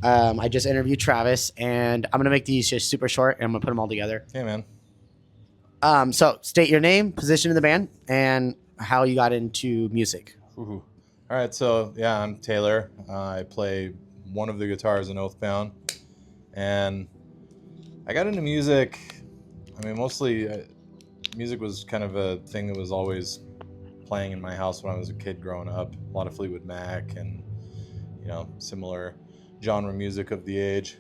I just interviewed Travis, and I'm gonna make these just super short, and I'm gonna put them all together. Hey, man. So state your name, position in the band, and how you got into music. Ooh. All right, so yeah, I'm Taylor. I play one of the guitars in Oathbound, and I got into music. I mean, mostly music was kind of a thing that was always playing in my house when I was a kid growing up. A lot of Fleetwood Mac and similar genre music of the age.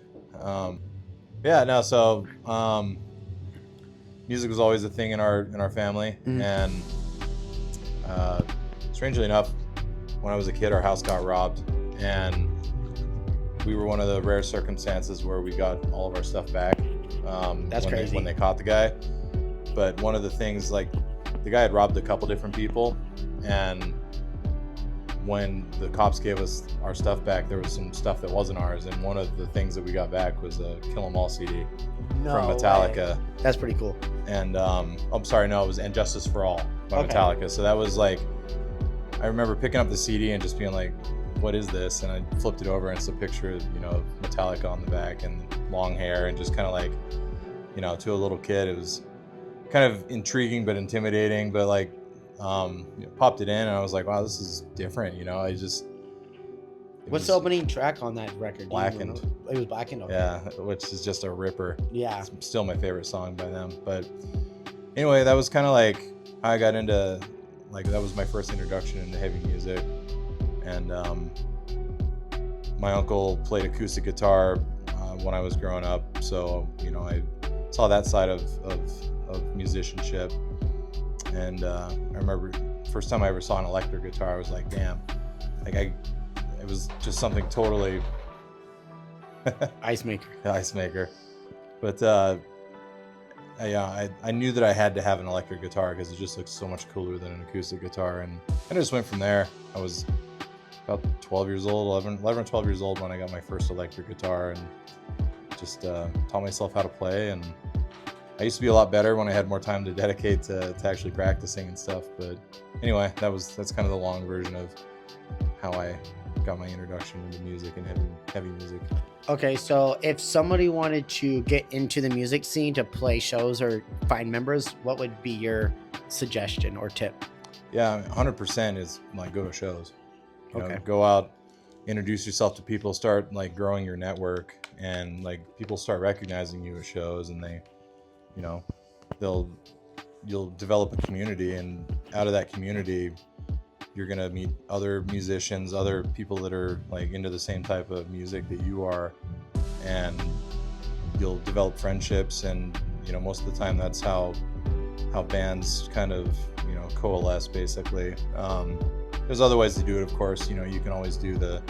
Music was always a thing in our family, and strangely enough, when I was a kid, our house got robbed, and we were one of the rare circumstances where we got all of our stuff back. That's crazy. When they caught the guy. But one of the things, like, the guy had robbed a couple different people, and when the cops gave us our stuff back, there was some stuff that wasn't ours, and one of the things that we got back was a Kill 'Em All CD from Metallica. Way. That's pretty cool. And it was And Justice for All by Metallica. So that was like, I remember picking up the CD and just being like, what is this? And I flipped it over, and it's a picture of Metallica on the back and long hair, and just kind of like, to a little kid, it was kind of intriguing but intimidating, but like popped it in, and I was like, wow, this is different. What's the opening track on that record? Blackened. It was Blackened. Okay. Yeah, which is just a ripper. Yeah, it's still my favorite song by them. But anyway, that was kind of like how I got into, like, that was my first introduction into heavy music. And my uncle played acoustic guitar when I was growing up, so I saw that side of musicianship. And I remember first time I ever saw an electric guitar, I was like, damn, like it was just something totally ice maker. But I knew that I had to have an electric guitar because it just looks so much cooler than an acoustic guitar, and I just went from there. I was about 12 years old, 11 or 12 years old when I got my first electric guitar, and just taught myself how to play. And I used to be a lot better when I had more time to dedicate to actually practicing and stuff. But anyway, that's kind of the long version of how I got my introduction into music and heavy music. Okay, so if somebody wanted to get into the music scene to play shows or find members, what would be your suggestion or tip? Yeah, 100% is like, go to shows. Go out, introduce yourself to people, start like growing your network, and like people start recognizing you at shows, and you'll develop a community, and out of that community you're gonna meet other musicians, other people that are like into the same type of music that you are, and you'll develop friendships. And most of the time that's how bands kind of coalesce, basically. There's other ways to do it, of course. You can always do the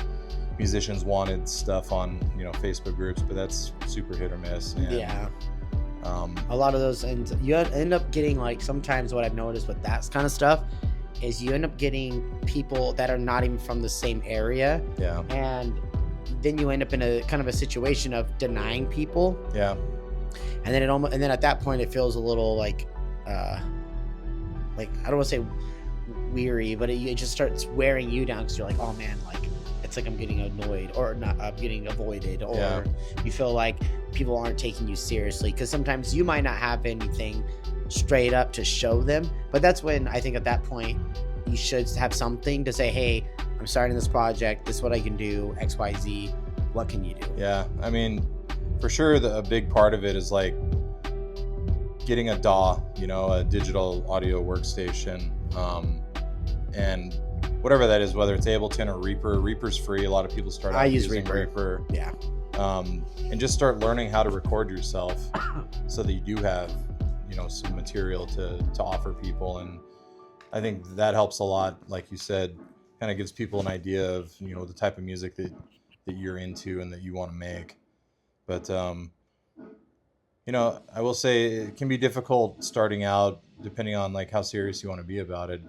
musicians wanted stuff on Facebook groups, but that's super hit or miss. And, yeah. A lot of those, and you end up getting, like, sometimes what I've noticed with that kind of stuff is you end up getting people that are not even from the same area. Yeah. And then you end up in a kind of a situation of denying people. Yeah. And then at that point it feels a little like I don't want to say weary, but it just starts wearing you down, because you're like, oh man, like, it's like I'm getting annoyed, or not, I'm getting avoided, or you feel like people aren't taking you seriously, because sometimes you might not have anything straight up to show them. But that's when I think at that point you should have something to say, hey, I'm starting this project, this is what I can do, XYZ, what can you do? Yeah, I mean, for sure a big part of it is like getting a DAW, a digital audio workstation, and whatever that is, whether it's Ableton or Reaper. Reaper's free. A lot of people start out using Reaper. Yeah. And just start learning how to record yourself so that you do have, some material to offer people. And I think that helps a lot. Like you said, kind of gives people an idea of, the type of music that you're into and that you want to make. But, I will say it can be difficult starting out, depending on like how serious you want to be about it.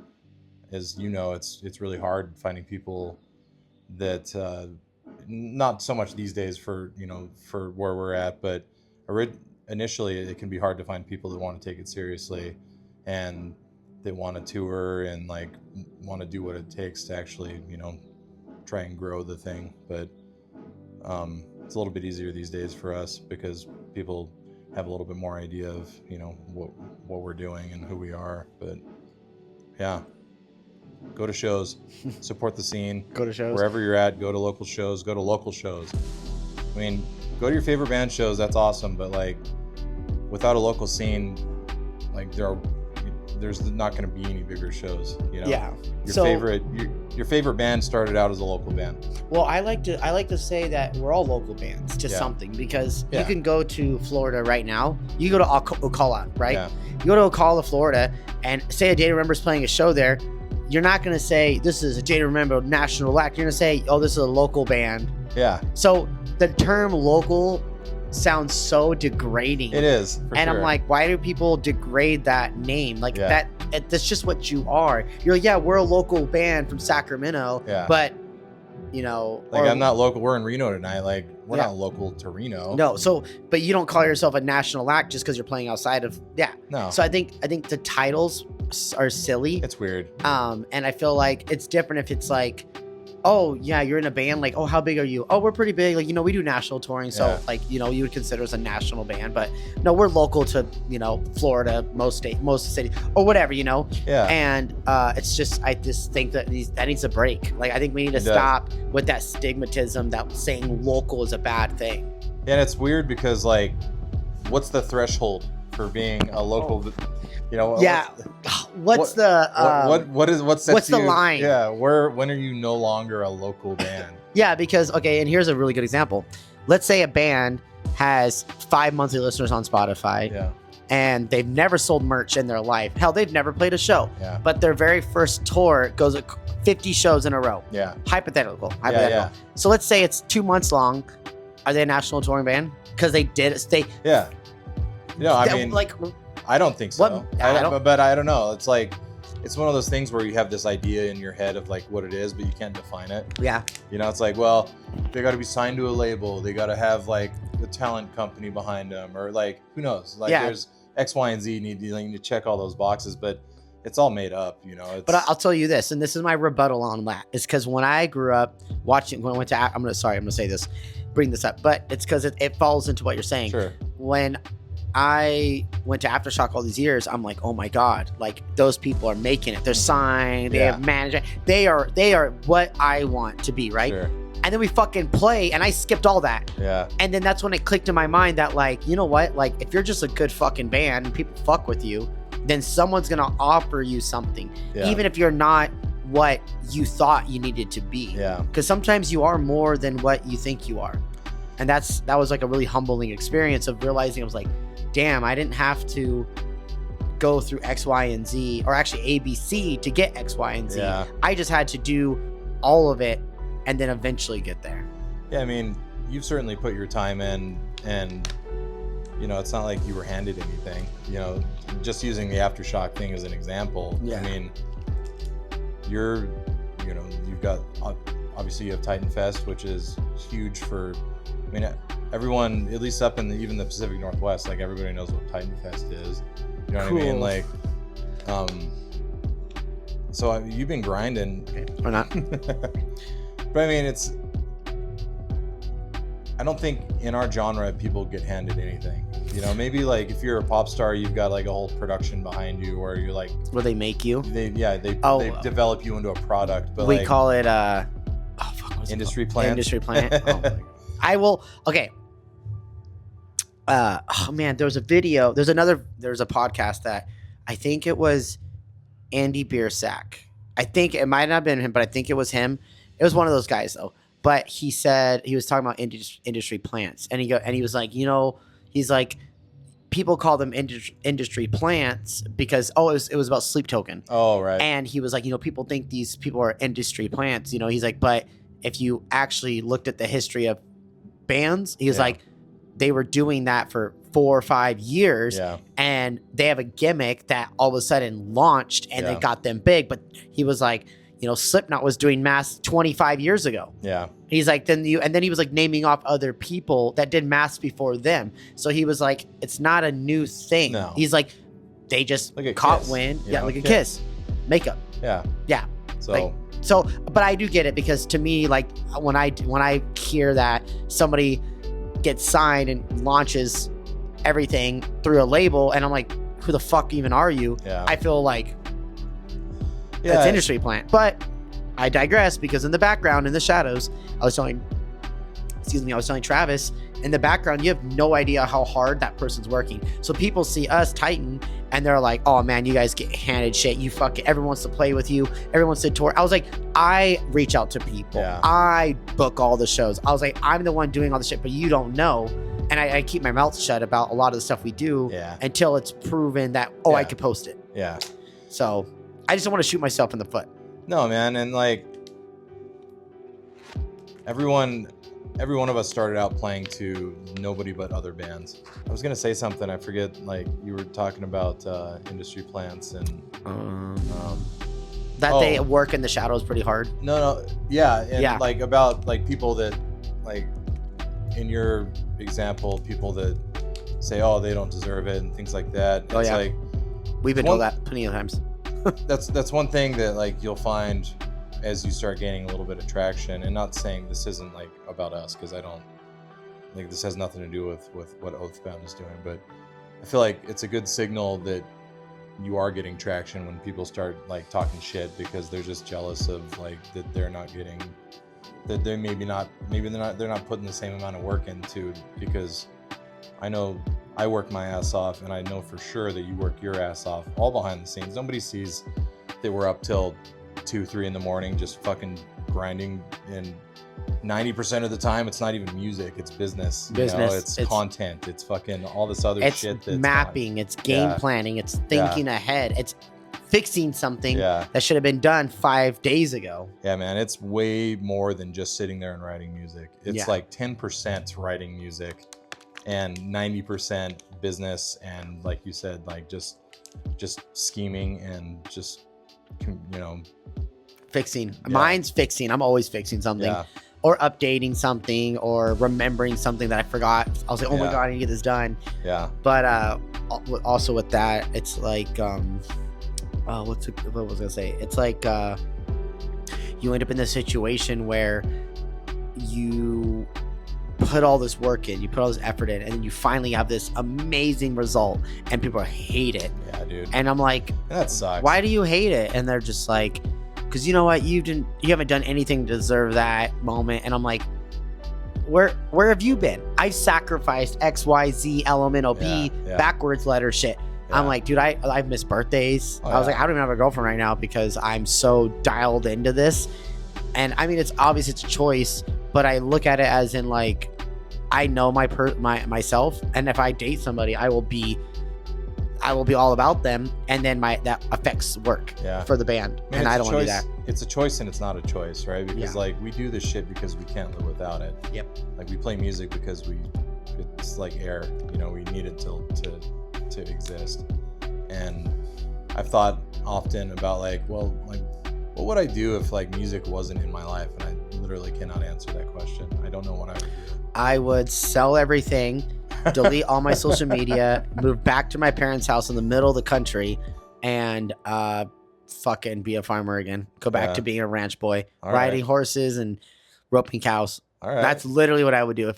As it's really hard finding people that, not so much these days for where we're at, but initially it can be hard to find people that want to take it seriously and they want to tour and like want to do what it takes to actually try and grow the thing. But it's a little bit easier these days for us because people have a little bit more idea of, you know, what we're doing and who we are. But yeah, go to shows, support the scene. Go to shows. Wherever you're at, go to local shows. Go to local shows. I mean, go to your favorite band shows. That's awesome. But like, without a local scene, like there's not going to be any bigger shows. You know. Yeah. Your favorite band started out as a local band. Well, I like to say that we're all local bands to something, because you can go to Florida right now. You go to Ocala, right? Yeah. You go to Ocala, Florida, and say a Day to Remember's playing a show there. You're not going to say, this is a Day to Remember national act. You're going to say, oh, this is a local band. Yeah. So the term local sounds so degrading. It is. And sure. I'm like, why do people degrade that name? Like that's just what you are. You're like, yeah, we're a local band from Sacramento, but you know, like I'm not local. We're in Reno tonight. Like we're not local to Reno. No. So, but you don't call yourself a national act just because you're playing outside of No. So I think the titles are silly. It's weird. And I feel like it's different if it's like, oh yeah, you're in a band. Like, oh, how big are you? Oh, we're pretty big. Like, you know, we do national touring. So like, you know, you would consider us a national band, but no, we're local to, you know, Florida, most cities or whatever, you know? Yeah. And it's just, I just think that needs a break. Like, I think we need to stop with that stigmatism that saying local is a bad thing. Yeah, and it's weird because like, what's the threshold for being a local? You know, what's the line? Yeah, when are you no longer a local band? Yeah, because and here's a really good example. Let's say a band has 5 monthly listeners on Spotify, and they've never sold merch in their life. Hell, they've never played a show. Yeah. But their very first tour goes 50 shows in a row. Yeah. Hypothetical. Yeah. So let's say it's 2 months long. Are they a national touring band? Because they did it. Yeah. No, I mean, like. I don't think so. But I don't know. It's like, it's one of those things where you have this idea in your head of like what it is, but you can't define it. Yeah. You know, it's like, well, they got to be signed to a label. They got to have like the talent company behind them, or like, who knows? Like there's X, Y, and Z need to check all those boxes, but it's all made up, you know. But I'll tell you this, and this is my rebuttal on that, is because when I grew up watching, when I went to, I'm going to say this, bring this up, but it's because it falls into what you're saying. Sure. When I went to Aftershock all these years, I'm like, oh my God, like those people are making it. They're signed, they have management. They are what I want to be, right? Sure. And then we fucking play, and I skipped all that. Yeah. And then that's when it clicked in my mind that like, you know what? Like if you're just a good fucking band and people fuck with you, then someone's gonna offer you something. Yeah. Even if you're not what you thought you needed to be. Yeah. Because sometimes you are more than what you think you are. And that was like a really humbling experience of realizing I was like, damn, I didn't have to go through X, Y, and Z, or actually A, B, C to get X, Y, and Z. Yeah. I just had to do all of it and then eventually get there. Yeah, I mean, you've certainly put your time in, and, you know, it's not like you were handed anything. You know, just using the Aftershock thing as an example, I mean, you've got, obviously you have Titan Fest, which is huge for, I mean, everyone, at least up in even the Pacific Northwest, like everybody knows what Titan Fest is. You know what I mean? Like, so you've been grinding. Or not. But I mean, I don't think in our genre people get handed anything. You know, maybe like if you're a pop star, you've got like a whole production behind you, or you're like, where they make you. They develop you into a product. But we call it industry plant. Industry plant. Oh my God. I will. Okay. Oh man, there was a video. There's a podcast that I think it was Andy Biersack. I think it might not have been him, but I think it was him. It was one of those guys though. But he said, he was talking about industry plants, and he was like, you know, he's like, people call them industry plants because it was about Sleep Token. Oh right. And he was like, you know, people think these people are industry plants. You know, he's like, but if you actually looked at the history of bands, he was like, they were doing that for 4 or 5 years, and they have a gimmick that all of a sudden launched and they got them big. But he was like, you know, Slipknot was doing masks 25 years ago. Yeah. He's like, then he was like naming off other people that did masks before them. So he was like, it's not a new thing. No. He's like, they just caught Kiss, wind. Yeah, like a Kiss. Makeup. Yeah. Yeah. So, but I do get it, because to me, like when I hear that somebody gets signed and launches everything through a label, and I'm like, who the fuck even are you? Yeah. I feel like that's industry plant. But I digress, because in the background, in the shadows, I was telling Travis, in the background, you have no idea how hard that person's working. So people see us Titan and they're like, oh man, you guys get handed shit. You fucking, everyone wants to play with you. Everyone wants to tour. I was like, I reach out to people. Yeah. I book all the shows. I was like, I'm the one doing all the shit, but you don't know. And I keep my mouth shut about a lot of the stuff we do until it's proven that, I could post it. Yeah. So I just don't want to shoot myself in the foot. No, man. And like every one of us started out playing to nobody but other bands. I was gonna say something, I forget. Like you were talking about industry plants and they work in the shadows pretty hard. No, yeah, and like about like people that, like in your example, people that say, oh, they don't deserve it and things like that. It's like we've been told that plenty of times. that's one thing that like you'll find as you start gaining a little bit of traction. And not saying this isn't like about us, because I don't like this has nothing to do with what Oathbound is doing, but I feel like it's a good signal that you are getting traction when people start like talking shit because they're just jealous of like that they're not getting, that they're they're not putting the same amount of work into. Because I know I work my ass off, and I know for sure that you work your ass off all behind the scenes. Nobody sees that we're up till 2-3 in the morning just fucking grinding, and 90% of the time it's not even music, it's business. You know, it's content, it's fucking all this other shit. It's mapping, it's game planning, it's thinking ahead, it's fixing something that should have been done 5 days ago. Yeah, man, it's way more than just sitting there and writing music. It's like 10% writing music and 90% business, and like you said, like just scheming and just, you know, fixing. Mine's fixing. I'm always fixing something or updating something or remembering something that I forgot. I was like, oh my God, I need to get this done. Yeah. But also with that, it's like what was I gonna say? It's like you end up in this situation where you put all this work in, you put all this effort in, and then you finally have this amazing result and people hate it. Yeah, dude. And I'm like, that sucks. Why do you hate it? And they're just like, because you know what, you haven't done anything to deserve that moment. And I'm like, where have you been? I've sacrificed XYZ LMNOP backwards letter shit. I'm like, dude, I've missed birthdays. I was like, I don't even have a girlfriend right now because I'm so dialed into this. And I mean, it's obvious it's a choice, but I look at it as in like, I know myself, and if I date somebody, I will be all about them, and then that affects work for the band, and I don't want to do that. It's a choice, and it's not a choice, right? Because like we do this shit because we can't live without it. Yep. Like we play music because it's like air, you know, we need it to exist. And I've thought often about like, well, like, what would I do if like music wasn't in my life? And I literally cannot answer that question. I don't know what I would do. I would sell everything, delete all my social media, move back to my parents' house in the middle of the country, and fucking be a farmer again. Go back to being a ranch boy, riding horses and roping cows. All right. That's literally what I would do.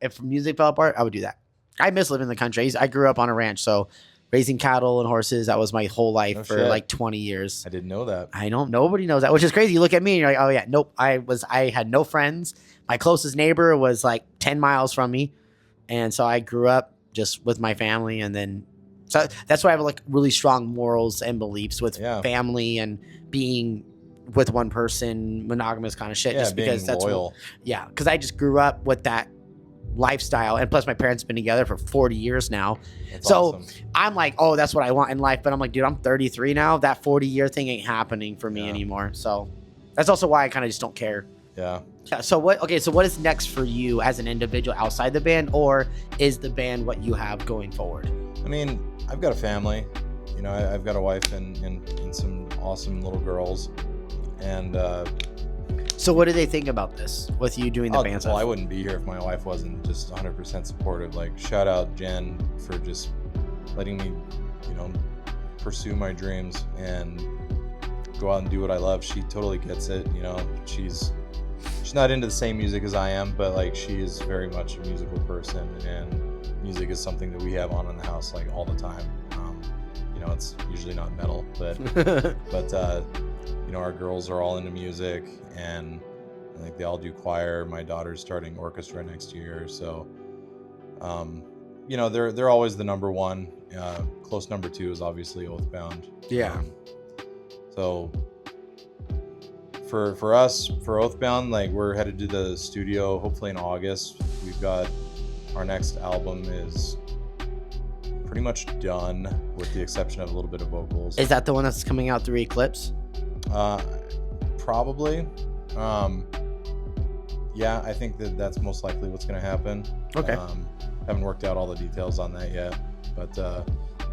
If music fell apart, I would do that. I miss living in the country. I grew up on a ranch, so raising cattle and horses, that was my whole life for like 20 years. I didn't know that. Nobody knows that, which is crazy. You look at me and you're like, oh yeah, nope. I had no friends. My closest neighbor was like 10 miles from me. And so I grew up just with my family. And then, so that's why I have like really strong morals and beliefs with family and being with one person, monogamous kind of shit. Yeah, just because that's loyal. Because I just grew up with that lifestyle, and plus my parents have been together for 40 years now. That's so awesome. I'm like, oh, that's what I want in life. But I'm like, dude, I'm 33 now. That 40-year thing ain't happening for me anymore. So that's also why I kind of just don't care. Yeah. So what is next for you as an individual outside the band, or is the band what you have going forward? I mean, I've got a family, you know, I've got a wife and some awesome little girls. And, so what do they think about this with you doing the band stuff? Well, I wouldn't be here if my wife wasn't just 100% supportive. Like, shout out Jen for just letting me, you know, pursue my dreams and go out and do what I love. She totally gets it. You know, she's she's not into the same music as I am, but like she is very much a musical person, and music is something that we have on in the house like all the time. You know, it's usually not metal, but you know, our girls are all into music, and I think they all do choir. My daughter's starting orchestra next year, so you know, they're always the number one. Close number two is obviously Oathbound. Yeah. So for us, for Oathbound, like we're headed to the studio hopefully in August. We've got our next album is pretty much done with the exception of a little bit of vocals. Is that the one that's coming out through Eclipse? Probably. Yeah, I think that's most likely what's going to happen. Okay. Haven't worked out all the details on that yet, but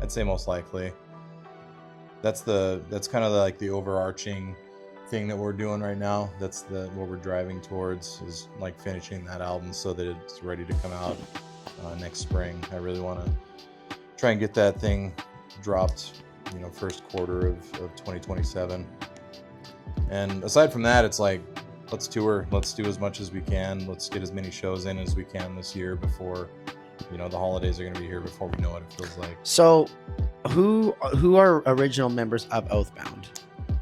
I'd say most likely. That's kind of like the overarching thing that we're doing right now. That's what we're driving towards, is like finishing that album so that it's ready to come out next spring. I really want to try and get that thing dropped, you know, first quarter of 2027. And aside from that, it's like, let's tour, let's do as much as we can, let's get as many shows in as we can this year before, you know, the holidays are going to be here before we know what it feels like. So who are original members of Oathbound?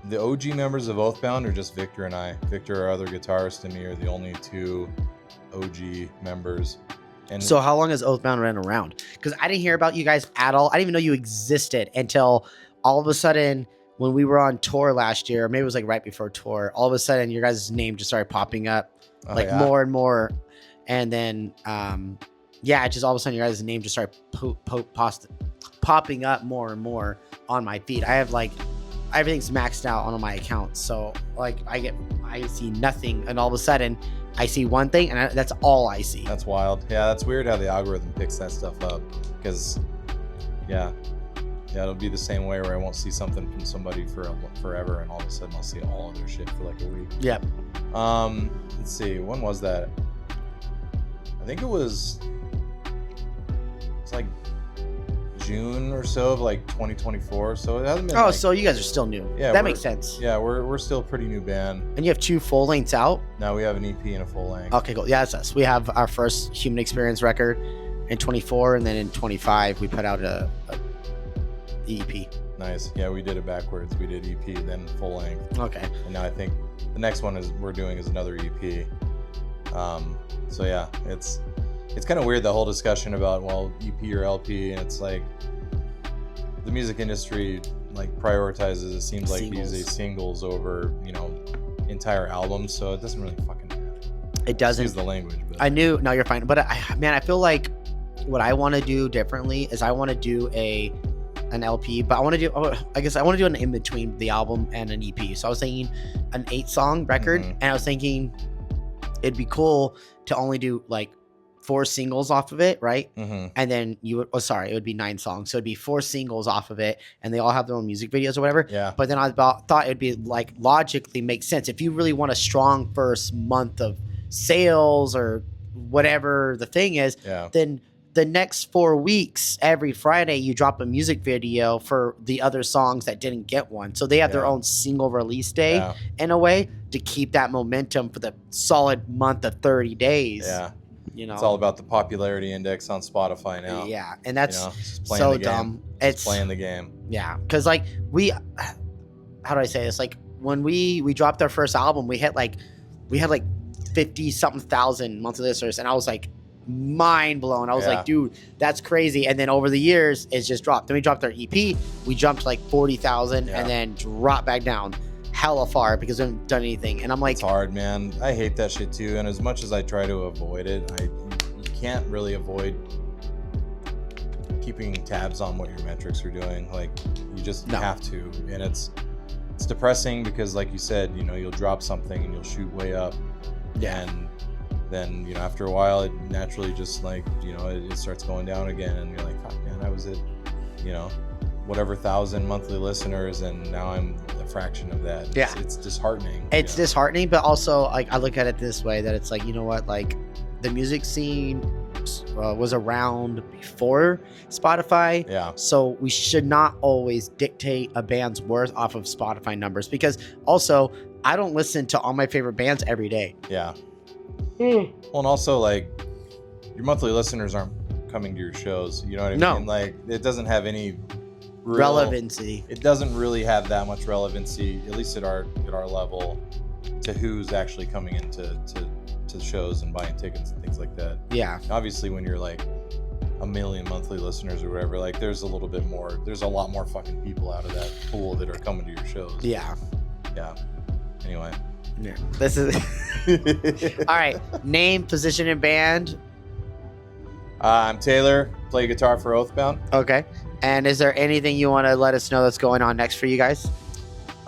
The OG members of Oathbound are just Victor and I. Victor, our other guitarist, and me are the only two OG members. And so how long has Oathbound been around? Because I didn't hear about you guys at all. I didn't even know you existed until all of a sudden when we were on tour last year, maybe it was like right before tour, all of a sudden your guys' name just started popping up more and more. And then, just all of a sudden your guys' name just started popping up more and more on my feed. I have like, everything's maxed out on my account. So like I see nothing, and all of a sudden I see one thing, and that's all I see. That's wild. Yeah, that's weird how the algorithm picks that stuff up. Because, yeah, it'll be the same way where I won't see something from somebody for forever, and all of a sudden I'll see all of their shit for like a week. Yep. Let's see, when was that? I think it's like June or so of like 2024. So it hasn't been. So you guys are still new. Yeah, that makes sense. Yeah, we're still a pretty new band. And you have 2 full lengths out? Now we have an EP and a full length. Okay, cool. Yeah, that's us. We have our first Human Experience record in 24, and then in 25 we put out a EP. Nice. Yeah, we did it backwards. We did EP, then full length. Okay. And now I think the next one we're doing is another EP. So yeah, it's kind of weird, the whole discussion about, well, EP or LP, and it's like the music industry like prioritizes, it seems like, these singles over, you know, entire albums. So it doesn't really fucking matter. It doesn't. Use the language. But I knew. No, you're fine. But I feel like what I want to do differently is I want to do an LP, but I want to do an in between the album and an EP. So I was thinking an 8-song record, and I was thinking it'd be cool to only do like 4 singles off of it, right? And then it would be 9 songs. So it'd be 4 singles off of it, and they all have their own music videos or whatever. Yeah. But then I thought it'd be like logically make sense. If you really want a strong first month of sales or whatever the thing is, then the next 4 weeks, every Friday, you drop a music video for the other songs that didn't get one. So they have their own single release day in a way to keep that momentum for the solid month of 30 days. Yeah. You know, it's all about the popularity index on Spotify now. Yeah, and that's so dumb. It's playing the game. Yeah, because like how do I say this? Like when we dropped our first album, we had like 50-something thousand monthly listeners, and I was like mind blown. I was like, dude, that's crazy. And then over the years, it's just dropped. Then we dropped our EP, we jumped to like 40,000, and then dropped back down hella far because we haven't done anything. And I'm like, it's hard, man. I hate that shit too. And as much as I try to avoid it, you can't really avoid keeping tabs on what your metrics are doing. Like you just have to. And it's depressing because, like you said, you know, you'll drop something and you'll shoot way up. And then, you know, after a while, it naturally just like, you know, it starts going down again, and you're like, fuck, man, I was at, you know, whatever 1,000 monthly listeners, and now I'm a fraction of that. It's disheartening. It's disheartening, but also like I look at it this way, that it's like, you know what, like the music scene was around before Spotify. So we should not always dictate a band's worth off of Spotify numbers, because also I don't listen to all my favorite bands every day. Well, and also like your monthly listeners aren't coming to your shows. You know what I No. mean? Like it doesn't have any Relevancy. It doesn't really have that much relevancy, at least at our level, to who's actually coming into to shows and buying tickets and things like that. Yeah. Obviously, when you're like 1 million monthly listeners or whatever, like there's a lot more fucking people out of that pool that are coming to your shows. Yeah. Yeah. Anyway. Yeah. This is all right. Name, position, and band. I'm Taylor. Play guitar for Oathbound. Okay. And is there anything you want to let us know that's going on next for you guys?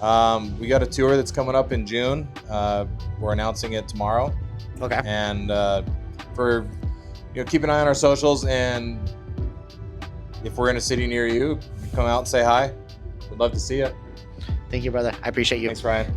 We got a tour that's coming up in June. We're announcing it tomorrow. Okay. And keep an eye on our socials, and if we're in a city near you, come out and say hi. We'd love to see you. Thank you, brother. I appreciate you. Thanks, Ryan.